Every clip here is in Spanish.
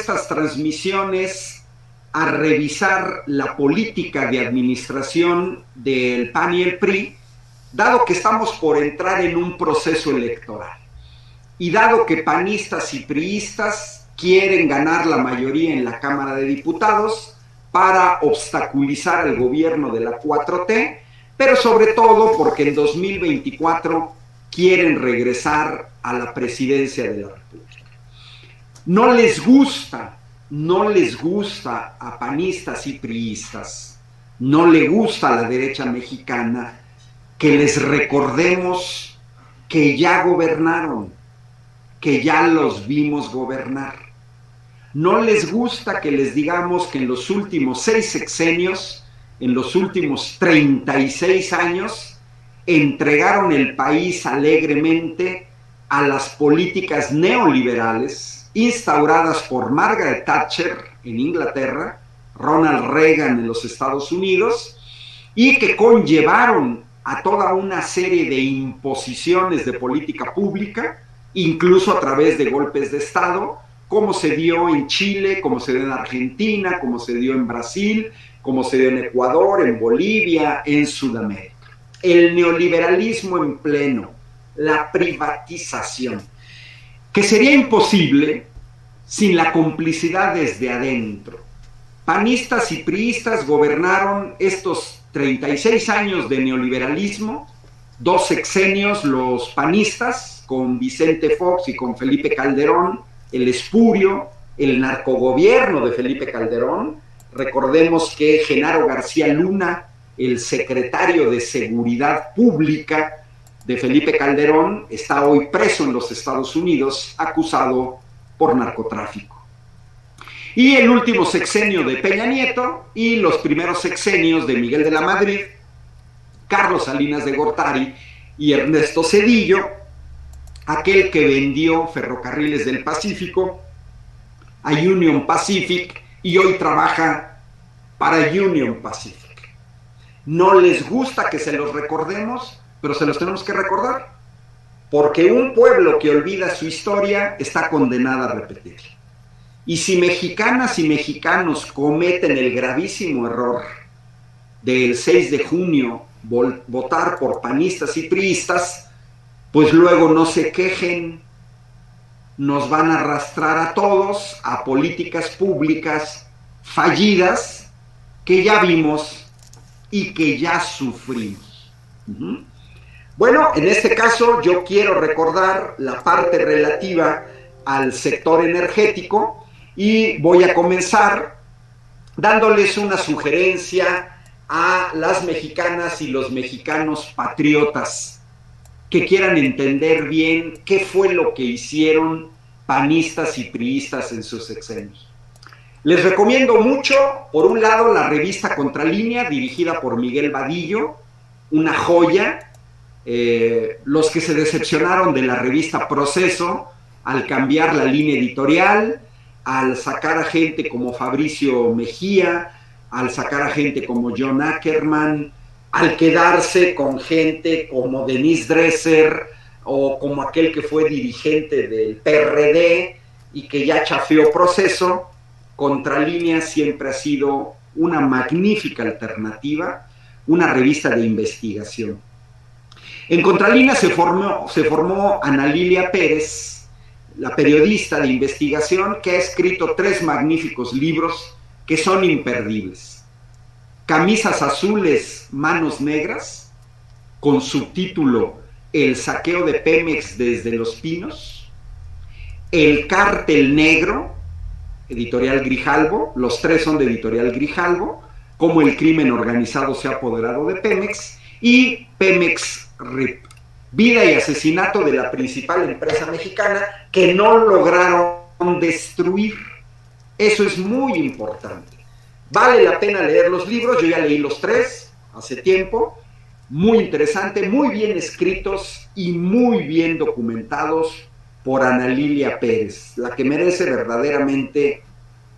estas transmisiones a revisar la política de administración del PAN y el PRI, dado que estamos por entrar en un proceso electoral y dado que panistas y priistas quieren ganar la mayoría en la Cámara de Diputados para obstaculizar al gobierno de la 4T, pero sobre todo porque en 2024 quieren regresar a la presidencia de la República. No les gusta a panistas y priistas, no le gusta a la derecha mexicana que les recordemos que ya gobernaron, que ya los vimos gobernar. No les gusta que les digamos que en los últimos 6 sexenios, en los últimos 36 años, entregaron el país alegremente a las políticas neoliberales instauradas por Margaret Thatcher en Inglaterra, Ronald Reagan en los Estados Unidos, y que conllevaron a toda una serie de imposiciones de política pública, incluso a través de golpes de Estado, como se dio en Chile, como se dio en Argentina, como se dio en Brasil, como se dio en Ecuador, en Bolivia, en Sudamérica. El neoliberalismo en pleno, la privatización, que sería imposible sin la complicidad desde adentro. Panistas y priistas gobernaron estos 36 años de neoliberalismo, 2 sexenios los panistas, con Vicente Fox y con Felipe Calderón, el espurio, el narcogobierno de Felipe Calderón. Recordemos que Genaro García Luna, el secretario de Seguridad Pública de Felipe Calderón, está hoy preso en los Estados Unidos, acusado por narcotráfico. Y el último sexenio de Peña Nieto y los primeros sexenios de Miguel de la Madrid, Carlos Salinas de Gortari y Ernesto Zedillo, aquel que vendió Ferrocarriles del Pacífico a Union Pacific y hoy trabaja para Union Pacific. No les gusta que se los recordemos, pero se los tenemos que recordar, porque un pueblo que olvida su historia está condenado a repetirla. Y si mexicanas y mexicanos cometen el gravísimo error del 6 de junio votar por panistas y priistas, pues luego no se quejen, nos van a arrastrar a todos a políticas públicas fallidas que ya vimos y que ya sufrimos. Bueno, en este caso yo quiero recordar la parte relativa al sector energético y voy a comenzar dándoles una sugerencia a las mexicanas y los mexicanos patriotas que quieran entender bien qué fue lo que hicieron panistas y priistas en sus sexenios. Les recomiendo mucho, por un lado, la revista Contralínea, dirigida por Miguel Vadillo, una joya. Los que se decepcionaron de la revista Proceso, al cambiar la línea editorial, al sacar a gente como Fabricio Mejía, al sacar a gente como John Ackerman, al quedarse con gente como Denise Dresser o como aquel que fue dirigente del PRD y que ya chafeó Proceso. Contralínea siempre ha sido una magnífica alternativa, una revista de investigación. En Contralínea se formó Ana Lilia Pérez, la periodista de investigación, que ha escrito 3 magníficos libros que son imperdibles. Camisas azules, manos negras, con subtítulo El saqueo de Pemex desde Los Pinos. El cártel negro, editorial Grijalbo, los 3 son de editorial Grijalbo, cómo el crimen organizado se ha apoderado de Pemex, y Pemex RIP, vida y asesinato de la principal empresa mexicana que no lograron destruir. Eso es muy importante. Vale la pena leer los libros, yo ya leí los 3 hace tiempo, muy interesante, muy bien escritos y muy bien documentados por Ana Lilia Pérez, la que merece verdaderamente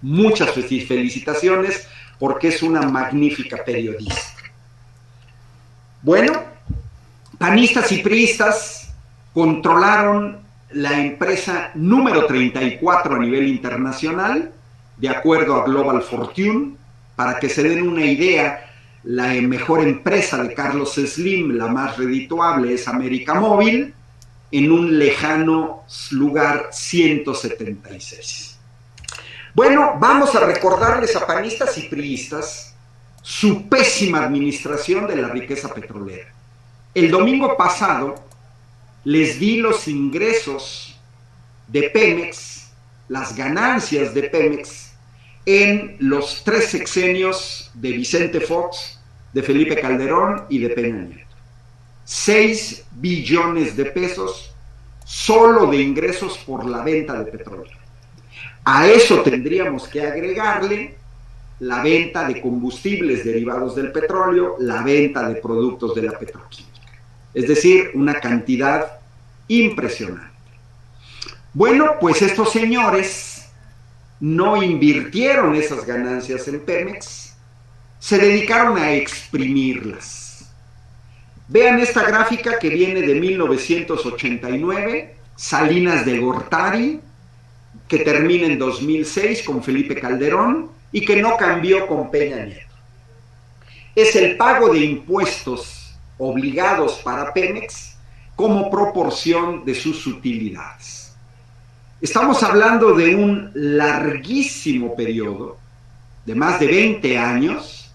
muchas felicitaciones porque es una magnífica periodista. Bueno, panistas y priistas controlaron la empresa número 34 a nivel internacional de acuerdo a Global Fortune. Para que se den una idea, la mejor empresa de Carlos Slim, la más redituable, es América Móvil, en un lejano lugar 176. Bueno, vamos a recordarles a panistas y priistas su pésima administración de la riqueza petrolera. El domingo pasado les di los ingresos de Pemex, las ganancias de Pemex, en los 3 sexenios de Vicente Fox, de Felipe Calderón y de Peña Nieto. 6 billones de pesos solo de ingresos por la venta de petróleo. A eso tendríamos que agregarle la venta de combustibles derivados del petróleo, la venta de productos de la petroquímica. Es decir, una cantidad impresionante. Bueno, pues estos señores no invirtieron esas ganancias en Pemex, se dedicaron a exprimirlas. Vean esta gráfica que viene de 1989, Salinas de Gortari, que termina en 2006 con Felipe Calderón y que no cambió con Peña Nieto. Es el pago de impuestos obligados para Pemex como proporción de sus utilidades. Estamos hablando de un larguísimo periodo, de más de 20 años,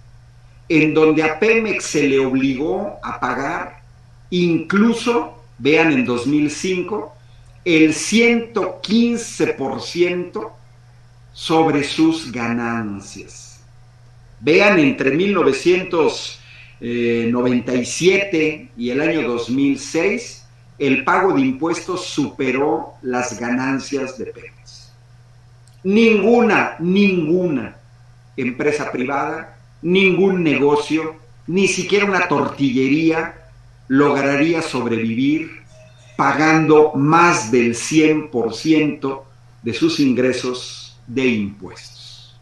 en donde a Pemex se le obligó a pagar, incluso, vean en 2005, el 115% sobre sus ganancias. Vean, entre 1997 y el año 2006, el pago de impuestos superó las ganancias de Pemex. Ninguna empresa privada, ningún negocio, ni siquiera una tortillería lograría sobrevivir pagando más del 100% de sus ingresos de impuestos.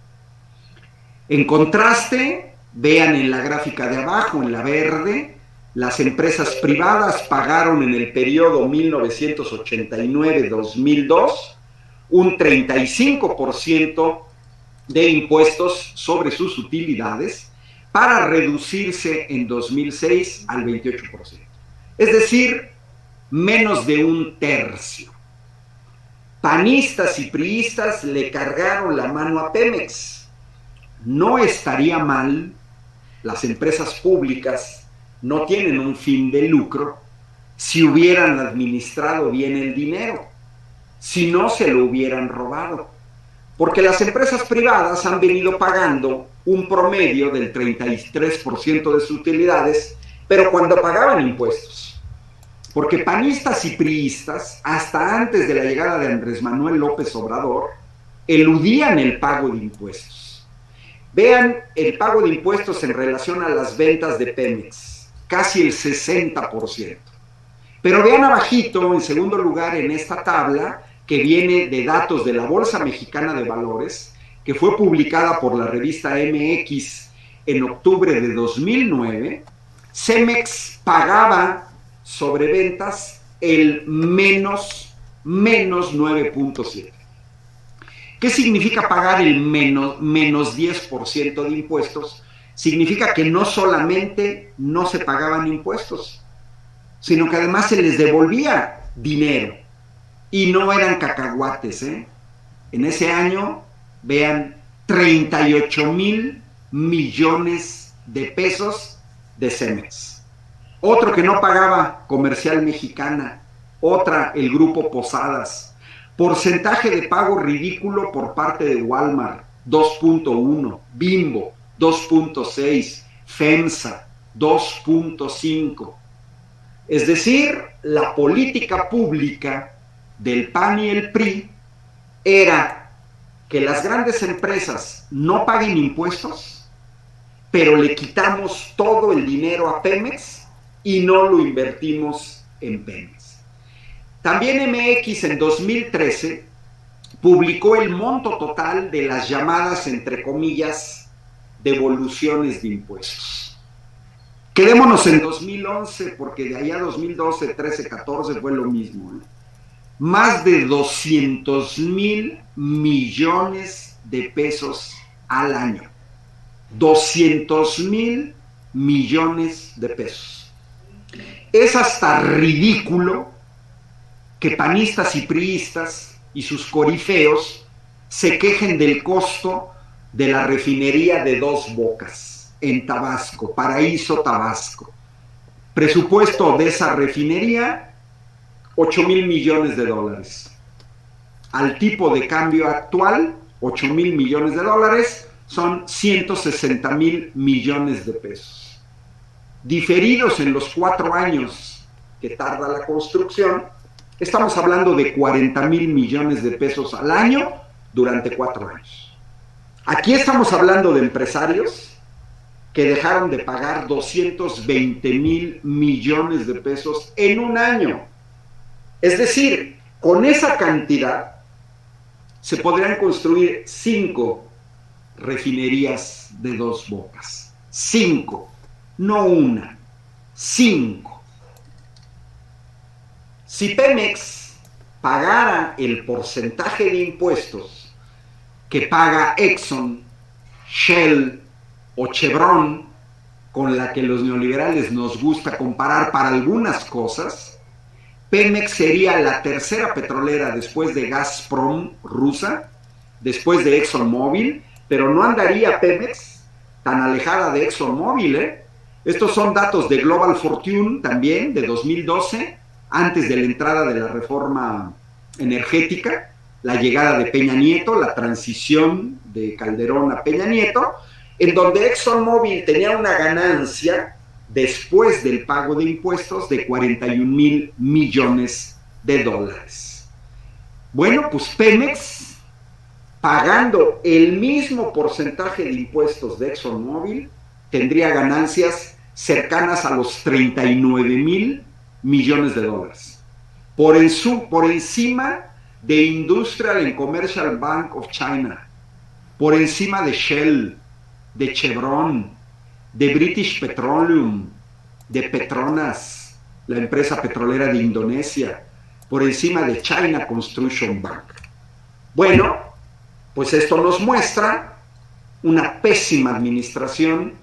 En contraste, vean en la gráfica de abajo, en la verde, las empresas privadas pagaron en el periodo 1989-2002 un 35% de impuestos sobre sus utilidades para reducirse en 2006 al 28%. Es decir, menos de un tercio. Panistas y priistas le cargaron la mano a Pemex. No estaría mal, las empresas públicas no tienen un fin de lucro, si hubieran administrado bien el dinero, si no se lo hubieran robado. Porque las empresas privadas han venido pagando un promedio del 33% de sus utilidades, pero cuando pagaban impuestos. Porque panistas y priistas, hasta antes de la llegada de Andrés Manuel López Obrador, eludían el pago de impuestos. Vean el pago de impuestos en relación a las ventas de Pemex, casi el 60%. Pero vean abajito, en segundo lugar, en esta tabla, que viene de datos de la Bolsa Mexicana de Valores, que fue publicada por la revista MX en octubre de 2009, Cemex pagaba sobre ventas el menos 9.7. ¿Qué significa pagar el menos 10% de impuestos? Significa que no solamente no se pagaban impuestos, sino que además se les devolvía dinero. Y no eran cacahuates, ¿eh? En ese año, vean, 38,000 millones de pesos de Cemex. Otro que no pagaba, Comercial Mexicana. Otra, el Grupo Posadas. Porcentaje de pago ridículo por parte de Walmart, 2.1. Bimbo, 2.6. FEMSA, 2.5. Es decir, la política pública del PAN y el PRI era que las grandes empresas no paguen impuestos, pero le quitamos todo el dinero a Pemex y no lo invertimos en Pemex. También MX en 2013 publicó el monto total de las llamadas, entre comillas, devoluciones de impuestos. Quedémonos en 2011, porque de allá a 2012, 13, 14 fue lo mismo, ¿eh? Más de 200,000 millones de pesos al año. 200,000 millones de pesos. Es hasta ridículo que panistas y priistas y sus corifeos se quejen del costo de la refinería de Dos Bocas en Tabasco, Paraíso, Tabasco. Presupuesto de esa refinería, 8,000 millones de dólares. Al tipo de cambio actual, 8,000 millones de dólares son 160,000 millones de pesos. Diferidos en los 4 años que tarda la construcción, estamos hablando de 40,000 millones de pesos al año durante 4 años. Aquí estamos hablando de empresarios que dejaron de pagar 220,000 millones de pesos en un año. Es decir, con esa cantidad se podrían construir 5 refinerías de Dos Bocas. 5, no una, 5. Si Pemex pagara el porcentaje de impuestos que paga Exxon, Shell o Chevron, con la que los neoliberales nos gusta comparar para algunas cosas, Pemex sería la tercera petrolera después de Gazprom rusa, después de ExxonMobil, pero no andaría Pemex tan alejada de ExxonMobil, ¿eh? Estos son datos de Global Fortune también, de 2012, antes de la entrada de la reforma energética, la llegada de Peña Nieto, la transición de Calderón a Peña Nieto, en donde ExxonMobil tenía una ganancia después del pago de impuestos de 41,000 millones de dólares. Bueno, pues Pemex, pagando el mismo porcentaje de impuestos de ExxonMobil, tendría ganancias cercanas a los 39,000 millones de dólares. Por encima de Industrial and Commercial Bank of China, por encima de Shell, de Chevron, de British Petroleum, de Petronas, la empresa petrolera de Indonesia, por encima de China Construction Bank. Bueno, pues esto nos muestra una pésima administración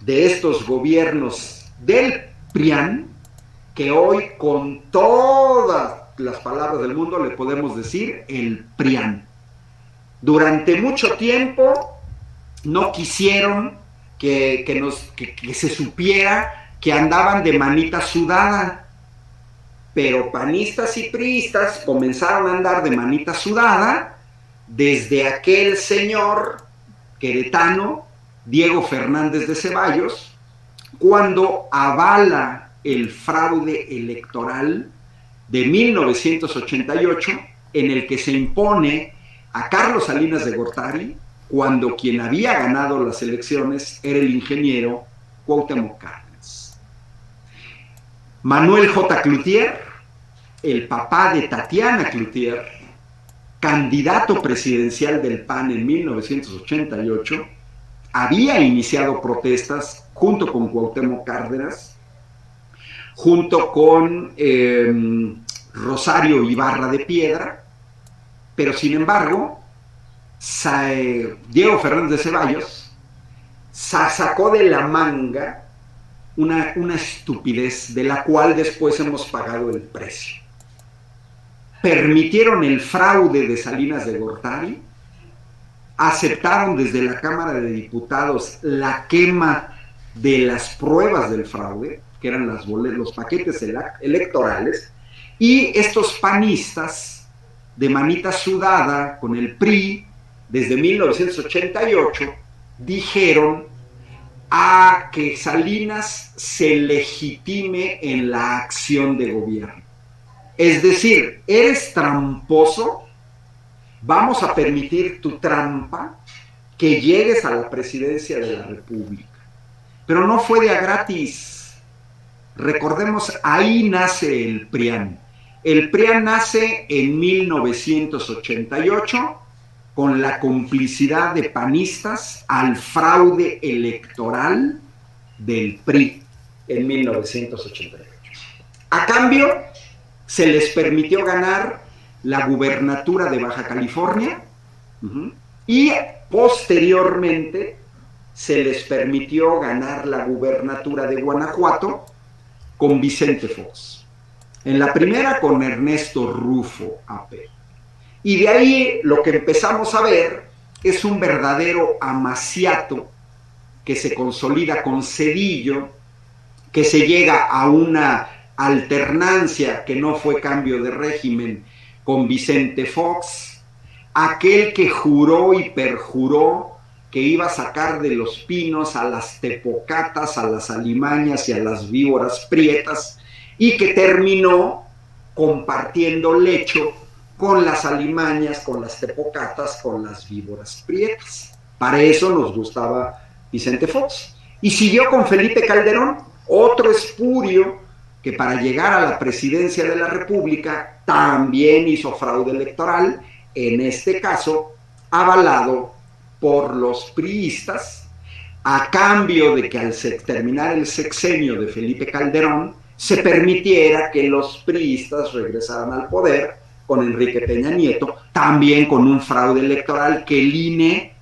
de estos gobiernos del PRIAN, que hoy con todas las palabras del mundo le podemos decir el PRIAN. Durante mucho tiempo no quisieron que se supiera que andaban de manita sudada, pero panistas y priistas comenzaron a andar de manita sudada desde aquel señor queretano, Diego Fernández de Ceballos, cuando avala el fraude electoral de 1988, en el que se impone a Carlos Salinas de Gortari, cuando quien había ganado las elecciones era el ingeniero Cuauhtémoc Cárdenas. Manuel J. Cloutier, el papá de Tatiana Cloutier, candidato presidencial del PAN en 1988, había iniciado protestas junto con Cuauhtémoc Cárdenas, junto con Rosario Ibarra de Piedra, pero sin embargo, Diego Fernández de Ceballos sacó de la manga una estupidez de la cual después hemos pagado el precio. Permitieron el fraude de Salinas de Gortari, aceptaron desde la Cámara de Diputados la quema de las pruebas del fraude, que eran los paquetes electorales, y estos panistas de manita sudada con el PRI desde 1988 dijeron a que Salinas se legitime en la acción de gobierno. Es decir, eres tramposo, vamos a permitir tu trampa, que llegues a la presidencia de la República. Pero no fue de a gratis. Recordemos, ahí nace el PRIAN. El PRIAN nace en 1988 con la complicidad de panistas al fraude electoral del PRI en 1988. A cambio, se les permitió ganar la gubernatura de Baja California, y posteriormente se les permitió ganar la gubernatura de Guanajuato con Vicente Fox. En la primera con Ernesto Rufo AP. Y de ahí lo que empezamos a ver es un verdadero amaciato que se consolida con Zedillo, que se llega a una alternancia que no fue cambio de régimen con Vicente Fox, aquel que juró y perjuró que iba a sacar de los pinos a las tepocatas, a las alimañas y a las víboras prietas, y que terminó compartiendo lecho con las alimañas, con las tepocatas, con las víboras prietas. Para eso nos gustaba Vicente Fox. Y siguió con Felipe Calderón, otro espurio que para llegar a la presidencia de la República también hizo fraude electoral, en este caso avalado por los priistas, a cambio de que al terminar el sexenio de Felipe Calderón se permitiera que los priistas regresaran al poder con Enrique Peña Nieto, también con un fraude electoral que el INE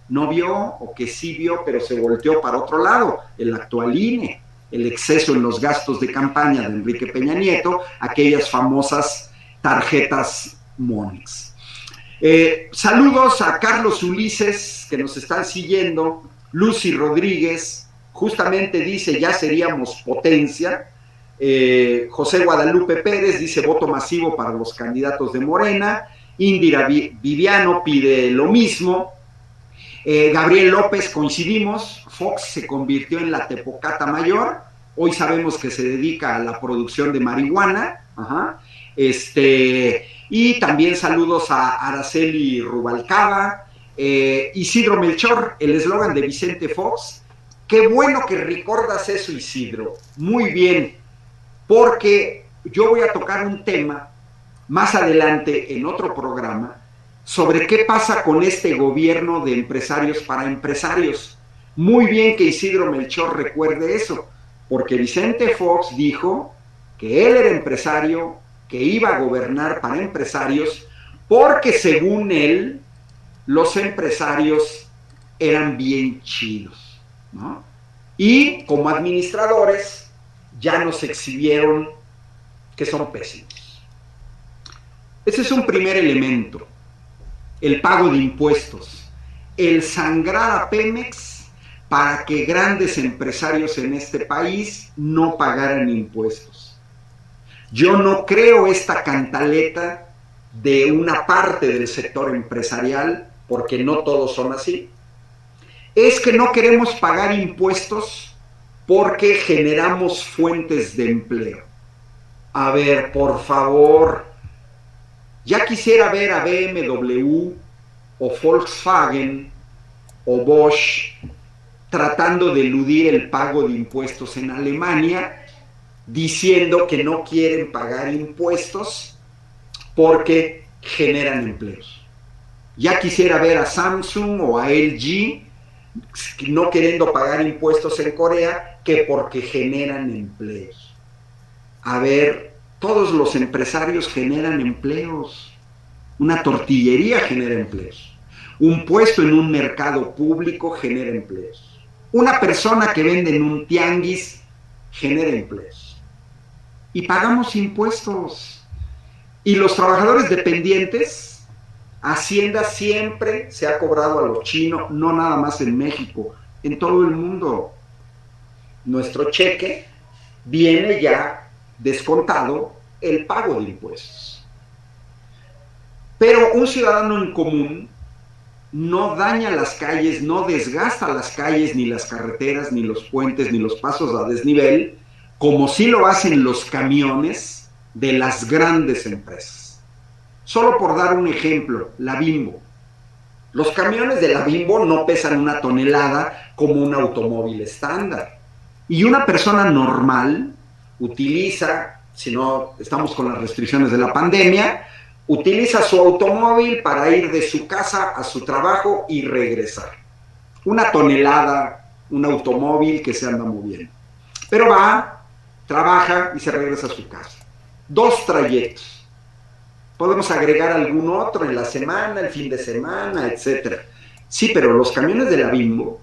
no vio, o que sí vio, pero se volteó para otro lado, el actual INE, el exceso en los gastos de campaña de Enrique Peña Nieto, aquellas famosas tarjetas Monix. Saludos a Carlos Ulises, que nos están siguiendo, Lucy Rodríguez, justamente dice, ya seríamos potencia. José Guadalupe Pérez dice, voto masivo para los candidatos de Morena. Indira Viviano pide lo mismo. Gabriel López, coincidimos, Fox se convirtió en la tepocata mayor, hoy sabemos que se dedica a la producción de marihuana, y también saludos a Araceli Rubalcaba, Isidro Melchor, el eslogan de Vicente Fox. Qué bueno que recordas eso, Isidro, muy bien, porque yo voy a tocar un tema más adelante en otro programa sobre qué pasa con este gobierno de empresarios para empresarios. Muy bien que Isidro Melchor recuerde eso, porque Vicente Fox dijo que él era empresario, que iba a gobernar para empresarios, porque según él, los empresarios eran bien chidos, ¿no? Y como administradores ya nos exhibieron que son pésimos. Ese es un primer elemento. El pago de impuestos, el sangrar a Pemex para que grandes empresarios en este país no pagaran impuestos. Yo no creo esta cantaleta de una parte del sector empresarial, porque no todos son así. Es que no queremos pagar impuestos porque generamos fuentes de empleo. A ver, por favor, ya quisiera ver a BMW o Volkswagen o Bosch tratando de eludir el pago de impuestos en Alemania, diciendo que no quieren pagar impuestos porque generan empleos. Ya quisiera ver a Samsung o a LG no queriendo pagar impuestos en Corea que porque generan empleos. A ver, todos los empresarios generan empleos. Una tortillería genera empleos. Un puesto en un mercado público genera empleos. Una persona que vende en un tianguis genera empleos. Y pagamos impuestos. Y los trabajadores dependientes, Hacienda siempre se ha cobrado a los chinos, no nada más en México, en todo el mundo. Nuestro cheque viene ya descontado el pago de impuestos. Pero un ciudadano en común no daña las calles, no desgasta las calles, ni las carreteras, ni los puentes, ni los pasos a desnivel, como sí lo hacen los camiones de las grandes empresas. Solo por dar un ejemplo, la Bimbo. Los camiones de la Bimbo no pesan 1 tonelada como un automóvil estándar. Y una persona normal utiliza, si no estamos con las restricciones de la pandemia, utiliza su automóvil para ir de su casa a su trabajo y regresar. 1 tonelada, un automóvil que se anda moviendo. Pero va, trabaja y se regresa a su casa. 2 trayectos. Podemos agregar algún otro en la semana, el fin de semana, etcétera. Sí, pero los camiones de la Bimbo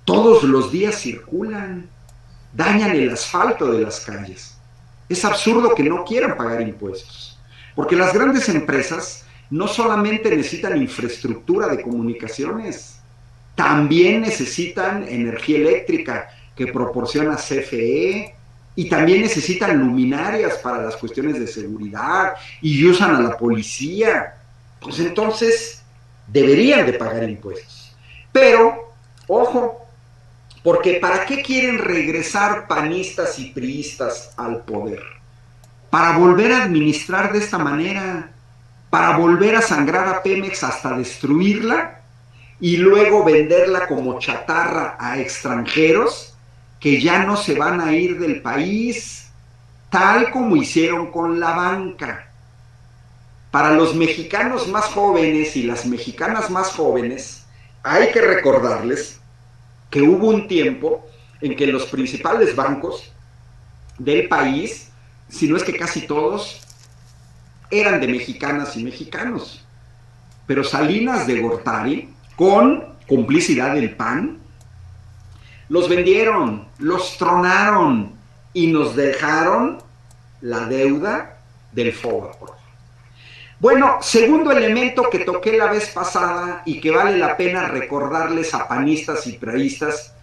todos los días circulan, dañan el asfalto de las calles. Es absurdo que no quieran pagar impuestos, porque las grandes empresas no solamente necesitan infraestructura de comunicaciones, también necesitan energía eléctrica que proporciona CFE, y también necesitan luminarias para las cuestiones de seguridad y usan a la policía. Pues entonces deberían de pagar impuestos. Pero, ojo, porque ¿para qué quieren regresar panistas y priistas al poder? Para volver a administrar de esta manera, para volver a sangrar a Pemex hasta destruirla y luego venderla como chatarra a extranjeros que ya no se van a ir del país, tal como hicieron con la banca. Para los mexicanos más jóvenes y las mexicanas más jóvenes, hay que recordarles que hubo un tiempo en que los principales bancos del país, si no es que casi todos, eran de mexicanas y mexicanos. Pero Salinas de Gortari, con complicidad del PAN, los vendieron, los tronaron y nos dejaron la deuda del FOBAPROA. Bueno, segundo elemento que toqué la vez pasada y que vale la pena recordarles a panistas y priistas,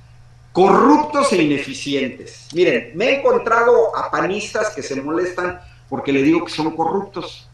corruptos e ineficientes. Miren, me he encontrado a panistas que se molestan porque le digo que son corruptos.